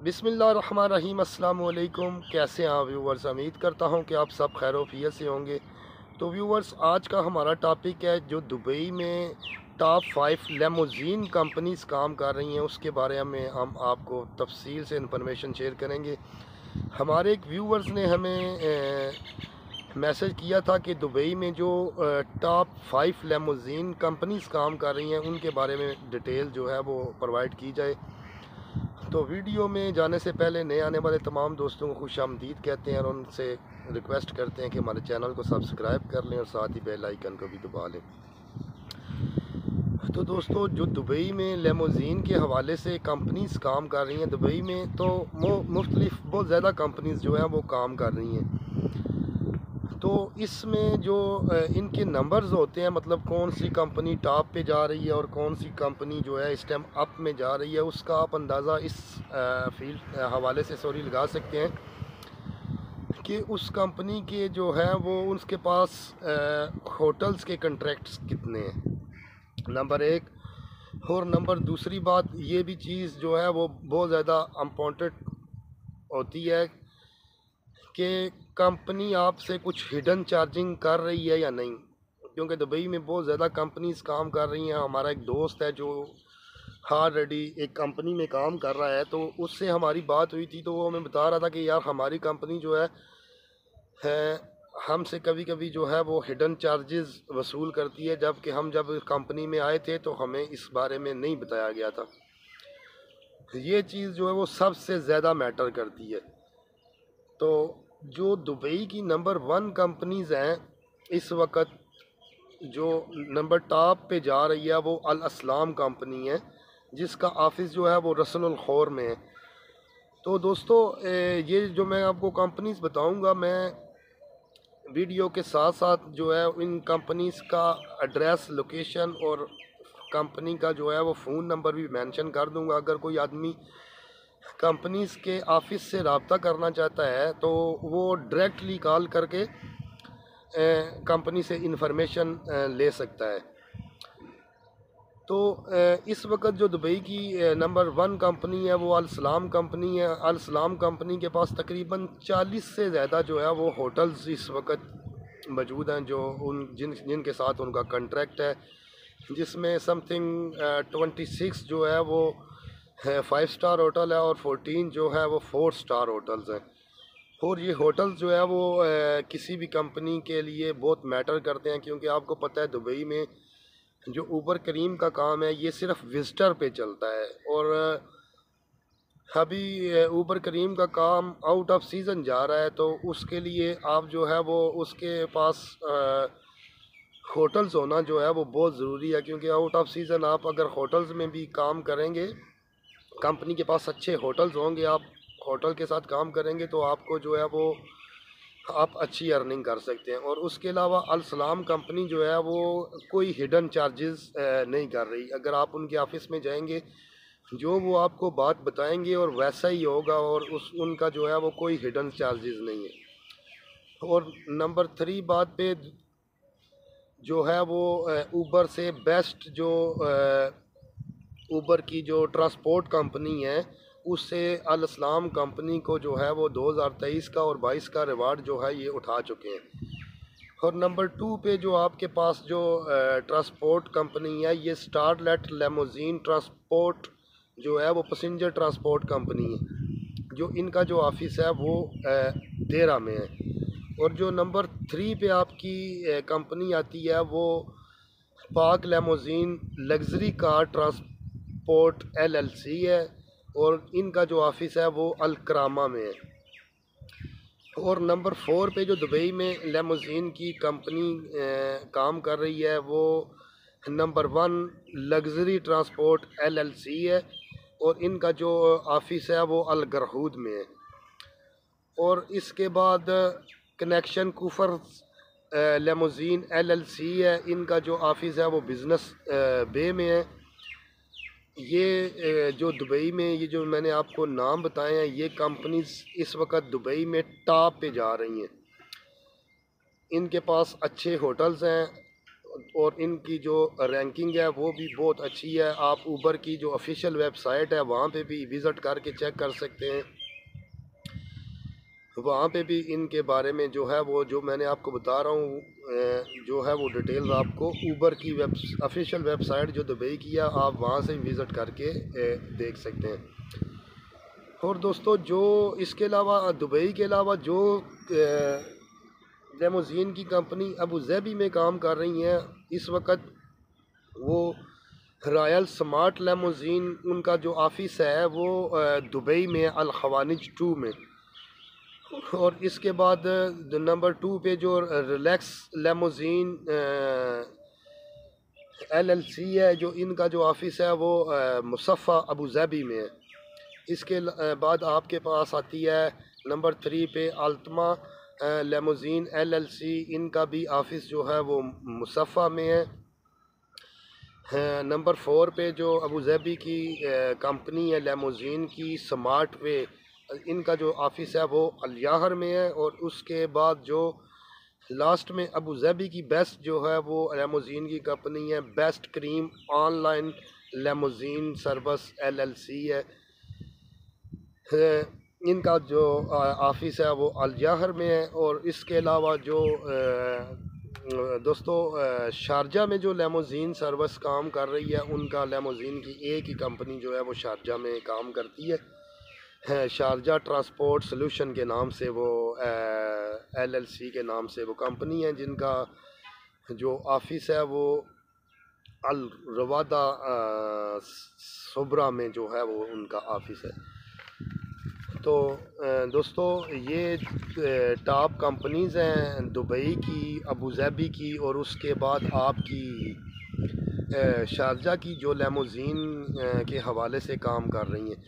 बिस्मिल्लाहिर्रहमानिर्रहीम। अस्सलाम वालेकुम। कैसे हैं आप व्यूवर्स? उम्मीद करता हूं कि आप सब खैर से होंगे। तो व्यूवर्स, आज का हमारा टॉपिक है जो दुबई में टॉप 5 लेमोजीन कंपनीज काम कर रही हैं, उसके बारे में हम आपको तफसील से इंफॉर्मेशन शेयर करेंगे। हमारे एक व्यूवर्स ने हमें मैसेज किया था कि दुबई में जो टॉप 5 लेमोजीन कंपनीज काम कर रही हैं उनके बारे में डिटेल जो है वो प्रोवाइड की जाए। तो वीडियो में जाने से पहले नए आने वाले तमाम दोस्तों को खुश आमदीद कहते हैं और उनसे रिक्वेस्ट करते हैं कि हमारे चैनल को सब्सक्राइब कर लें और साथ ही बेल आइकन को भी दबा लें। तो दोस्तों, जो दुबई में लेमोजीन के हवाले से कंपनीज काम कर रही हैं दुबई में, तो मुख्तलिफ बहुत ज़्यादा कंपनीज जो हैं वो काम कर रही हैं। तो इसमें जो इनके नंबर्स होते हैं, मतलब कौन सी कंपनी टॉप पे जा रही है और कौन सी कंपनी जो है इस टाइम अप में जा रही है, उसका आप अंदाज़ा इस फील्ड हवाले से लगा सकते हैं कि उस कंपनी के जो है वो उसके पास होटल्स के कंट्रैक्ट्स कितने हैं, नंबर एक। और नंबर दूसरी बात, ये भी चीज़ जो है वो बहुत ज़्यादा इम्पोर्टेंट होती है कि कंपनी आपसे कुछ हिडन चार्जिंग कर रही है या नहीं, क्योंकि दुबई में बहुत ज़्यादा कंपनीज काम कर रही हैं। हमारा एक दोस्त है जो ऑलरेडी एक कंपनी में काम कर रहा है, तो उससे हमारी बात हुई थी, तो वो हमें बता रहा था कि यार हमारी कंपनी जो है हमसे कभी कभी जो है वो हिडन चार्जेस वसूल करती है, जबकि हम जब कंपनी में आए थे तो हमें इस बारे में नहीं बताया गया था। ये चीज़ जो है वो सबसे ज़्यादा मैटर करती है। तो जो दुबई की नंबर 1 कंपनीज़ हैं इस वक्त, जो नंबर टॉप पे जा रही है वो अल असलाम कंपनी है, जिसका ऑफिस जो है वो रसल अल खौर में है। तो दोस्तों, ये जो मैं आपको कंपनीज बताऊंगा, मैं वीडियो के साथ साथ जो है इन कंपनीज का एड्रेस, लोकेशन और कंपनी का जो है वो फ़ोन नंबर भी मेंशन कर दूंगा। अगर कोई आदमी कंपनीज के ऑफिस से रब्ता करना चाहता है तो वो डायरेक्टली कॉल करके कंपनी से इंफॉर्मेशन ले सकता है। तो इस वक्त जो दुबई की नंबर 1 कंपनी है वो अल सलाम कंपनी है। अल सलाम कंपनी के पास तकरीबन 40 से ज़्यादा जो है वो होटल्स इस वक्त मौजूद हैं, जो जिनके साथ उनका कॉन्ट्रैक्ट है, जिसमें समथिंग 26 जो है वो 5 स्टार होटल है और 14 जो है वो 4 स्टार होटल्स हैं। और ये होटल्स जो है वो किसी भी कंपनी के लिए बहुत मैटर करते हैं, क्योंकि आपको पता है दुबई में जो ऊबर करीम का काम है ये सिर्फ विजिटर पे चलता है। और अभी ऊबर करीम का काम आउट ऑफ सीज़न जा रहा है, तो उसके लिए आप जो है वो उसके पास होटल्स होना जो है वो बहुत ज़रूरी है, क्योंकि आउट ऑफ सीज़न आप अगर होटल्स में भी काम करेंगे, कंपनी के पास अच्छे होटल्स होंगे, आप होटल के साथ काम करेंगे तो आपको जो है वो आप अच्छी अर्निंग कर सकते हैं। और उसके अलावा अल सलाम कंपनी जो है वो कोई हिडन चार्जेस नहीं कर रही। अगर आप उनके ऑफिस में जाएंगे, जो वो आपको बात बताएंगे और वैसा ही होगा, और उनका जो है वो कोई हिडन चार्जेस नहीं है। और नंबर 3 बात पे जो है वो ऊबर से बेस्ट जो ऊबर की जो ट्रांसपोर्ट कंपनी है, उससे अल इस्लाम कंपनी को जो है वो 2023 का और 22 का रिवार्ड जो है ये उठा चुके हैं। और नंबर 2 पे जो आपके पास जो ट्रांसपोर्ट कंपनी है, ये स्टारलेट लेमोजीन ट्रांसपोर्ट जो है वो पैसेंजर ट्रांसपोर्ट कंपनी है, जो इनका जो ऑफिस है वो देरा में है। और जो नंबर 3 पे आपकी कंपनी आती है वो पाक limousine luxury car transport LLC है, और इनका जो ऑफिस है वो अलक्रामा में है। और नंबर 4 पे जो दुबई में लेमोजीन की कंपनी काम कर रही है वो नंबर 1 लग्जरी ट्रांसपोर्ट LLC है, और इनका जो ऑफिस है वो अल गरहूद में है। और इसके बाद कनेक्शन कुफर लेमोजीन LLC है, इनका जो ऑफिस है वो बिज़नेस बे में है। ये जो दुबई में ये जो मैंने आपको नाम बताए हैं, ये कंपनीज इस वक्त दुबई में टॉप पे जा रही हैं। इनके पास अच्छे होटल्स हैं, और इनकी जो रैंकिंग है वो भी बहुत अच्छी है। आप ऊबर की जो ऑफिशियल वेबसाइट है वहाँ पे भी विज़िट करके चेक कर सकते हैं। वहाँ पे भी इनके बारे में जो है वो जो मैंने आपको बता रहा हूँ जो है वो डिटेल्स आपको ऊबर की ऑफिशियल वेबसाइट जो दुबई की है, आप वहाँ से विज़िट करके देख सकते हैं। और दोस्तों जो इसके अलावा दुबई के अलावा जो लेमोज़ीन की कंपनी अबू धाबी में काम कर रही हैं इस वक्त, वो रॉयल स्मार्ट लेमोज़ीन उनका जो ऑफिस है वो दुबई में अल खवानिज 2 में। और इसके बाद नंबर 2 पे जो रिलैक्स लेमोज़ीन LLC है, जो इनका जो ऑफिस है वो मुसफ़ा अबू धाबी में है। इसके बाद आपके पास आती है नंबर 3 पे अल्तमा लेमोज़ीन LLC, इनका भी ऑफिस जो है वो मुसफ़ा में है। नंबर 4 पे जो अबू धाबी की कंपनी है लेमोज़ीन की स्मार्ट वे, इनका जो ऑफिस है वो अल याहर में है। और उसके बाद जो लास्ट में अबू धाबी की बेस्ट जो है वो लेमोज़ीन की कंपनी है best cream online limousine service LLC है। इनका जो ऑफिस है वो अल याहर में है। और इसके अलावा जो दोस्तों शारजा में जो लेमोज़ीन सर्विस काम कर रही है, उनका लेमोज़ीन की एक ही कंपनी जो है वो शारजा में काम करती है, शारजा ट्रांसपोर्ट सॉल्यूशन के नाम से वो LLC के नाम से वो कंपनी है, जिनका जो ऑफिस है वो अल रवादा सुब्रा में जो है वो उनका ऑफिस है। तो दोस्तों ये टॉप कंपनीज़ हैं दुबई की, अबू धाबी की, और उसके बाद आपकी शारजा की जो लेमोज़ीन के हवाले से काम कर रही हैं।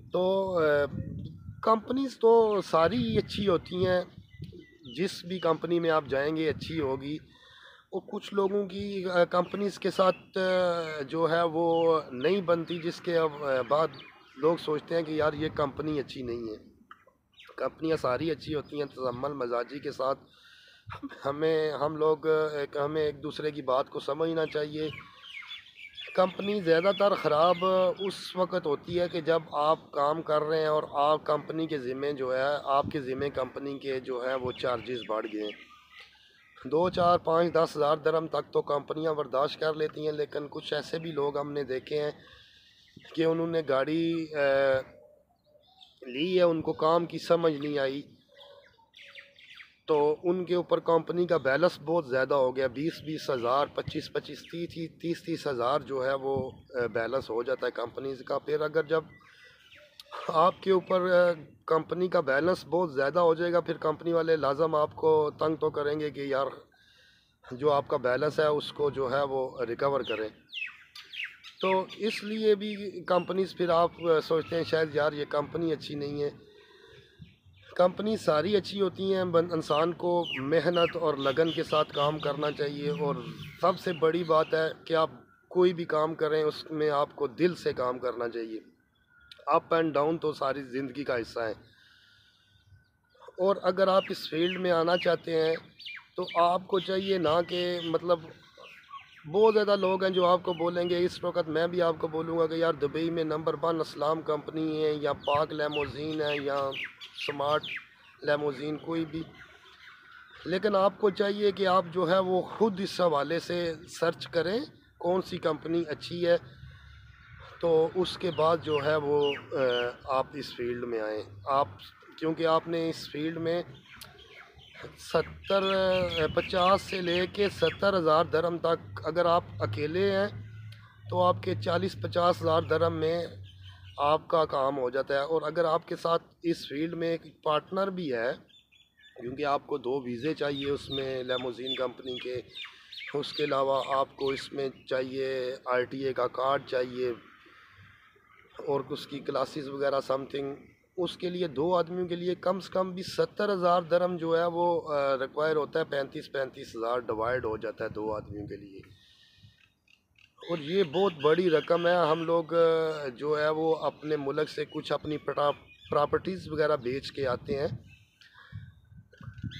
तो कंपनीज़ तो सारी अच्छी होती हैं, जिस भी कंपनी में आप जाएंगे अच्छी होगी। और कुछ लोगों की कंपनीज़ के साथ जो है वो नहीं बनती, जिसके बाद लोग सोचते हैं कि यार ये कंपनी अच्छी नहीं है। कंपनियां सारी अच्छी होती हैं तजम्मुल मजाजी के साथ। हमें एक दूसरे की बात को समझना चाहिए। कंपनी ज़्यादातर ख़राब उस वक़्त होती है कि जब आप काम कर रहे हैं और आप कंपनी के ज़िम्मे जो है आपके ज़िम्मे कंपनी के जो है वो चार्जेस बढ़ गए। 2, 4, 5, 10 हज़ार दरम तक तो कंपनियां बर्दाश्त कर लेती हैं, लेकिन कुछ ऐसे भी लोग हमने देखे हैं कि उन्होंने गाड़ी ली है, उनको काम की समझ नहीं आई, तो उनके ऊपर कंपनी का बैलेंस बहुत ज़्यादा हो गया। 20-20 हज़ार, 25-25, 30-30 हज़ार जो है वो बैलेंस हो जाता है कंपनीज का। फिर अगर जब आपके ऊपर कंपनी का बैलेंस बहुत ज़्यादा हो जाएगा, फिर कंपनी वाले लाजम आपको तंग तो करेंगे कि यार जो आपका बैलेंस है उसको जो है वो रिकवर करें। तो इसलिए भी कंपनीज फिर आप सोचते हैं शायद यार ये कंपनी अच्छी नहीं है। कंपनी सारी अच्छी होती हैं, इंसान को मेहनत और लगन के साथ काम करना चाहिए। और सबसे बड़ी बात है कि आप कोई भी काम करें उसमें आपको दिल से काम करना चाहिए। अप एंड डाउन तो सारी ज़िंदगी का हिस्सा है। और अगर आप इस फील्ड में आना चाहते हैं तो आपको चाहिए ना कि मतलब बहुत ज़्यादा लोग हैं जो आपको बोलेंगे, इस वक्त मैं भी आपको बोलूँगा कि यार दुबई में नंबर 1 असलाम कंपनी है या पाक लेमोज़ीन है या स्मार्ट लेमोज़ीन, कोई भी। लेकिन आपको चाहिए कि आप जो है वो ख़ुद इस हवाले से सर्च करें कौन सी कंपनी अच्छी है, तो उसके बाद जो है वो आप इस फील्ड में आएँ। आप क्योंकि आपने इस फील्ड में 50 से लेके 70 हज़ार दरम तक अगर आप अकेले हैं तो आपके 40-50 हज़ार दरम में आपका काम हो जाता है। और अगर आपके साथ इस फील्ड में एक पार्टनर भी है, क्योंकि आपको 2 वीज़े चाहिए उसमें लेमोज़ीन कंपनी के, उसके अलावा आपको इसमें चाहिए RTA का कार्ड चाहिए और उसकी क्लासेस वगैरह समथिंग, उसके लिए 2 आदमियों के लिए कम से कम भी 70 हज़ार दरम जो है वो रिक्वायर होता है। 35-35 हज़ार डिवाइड हो जाता है 2 आदमियों के लिए, और ये बहुत बड़ी रकम है। हम लोग जो है वो अपने मुल्क से कुछ अपनी प्रॉपर्टीज़ वगैरह बेच के आते हैं,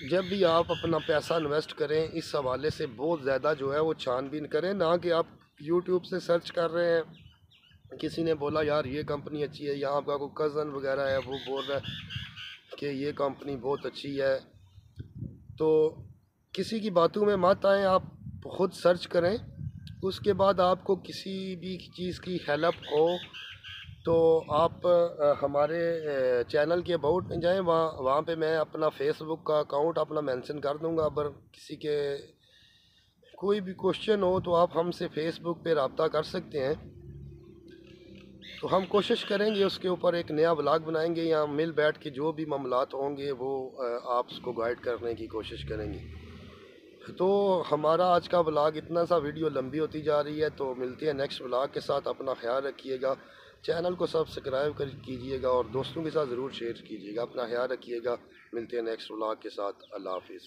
जब भी आप अपना पैसा इन्वेस्ट करें इस हवाले से बहुत ज़्यादा जो है वो छानबीन करें, ना कि आप यूट्यूब से सर्च कर रहे हैं, किसी ने बोला यार ये कंपनी अच्छी है, या आपका कोई कज़न वगैरह है वो बोल रहा है कि ये कंपनी बहुत अच्छी है, तो किसी की बातों में मत आएँ, आप खुद सर्च करें। उसके बाद आपको किसी भी चीज़ की हेल्प हो तो आप हमारे चैनल के अबाउट में जाएं, वहाँ पे मैं अपना फेसबुक का अकाउंट अपना मेंशन कर दूंगा। अगर किसी के कोई भी क्वेश्चन हो तो आप हमसे फेसबुक पे रब्ता कर सकते हैं। तो हम कोशिश करेंगे उसके ऊपर एक नया ब्लॉग बनाएंगे, या मिल बैठ के जो भी मामलात होंगे वो आप उसको गाइड करने की कोशिश करेंगे। तो हमारा आज का ब्लॉग इतना सा, वीडियो लंबी होती जा रही है, तो मिलते हैं नेक्स्ट ब्लॉग के साथ। अपना ख्याल रखिएगा, चैनल को सब्सक्राइब कीजिएगा और दोस्तों के साथ ज़रूर शेयर कीजिएगा। अपना ख्याल रखिएगा, मिलते हैं नेक्स्ट ब्लॉग के साथ। अल्लाह हाफिज़।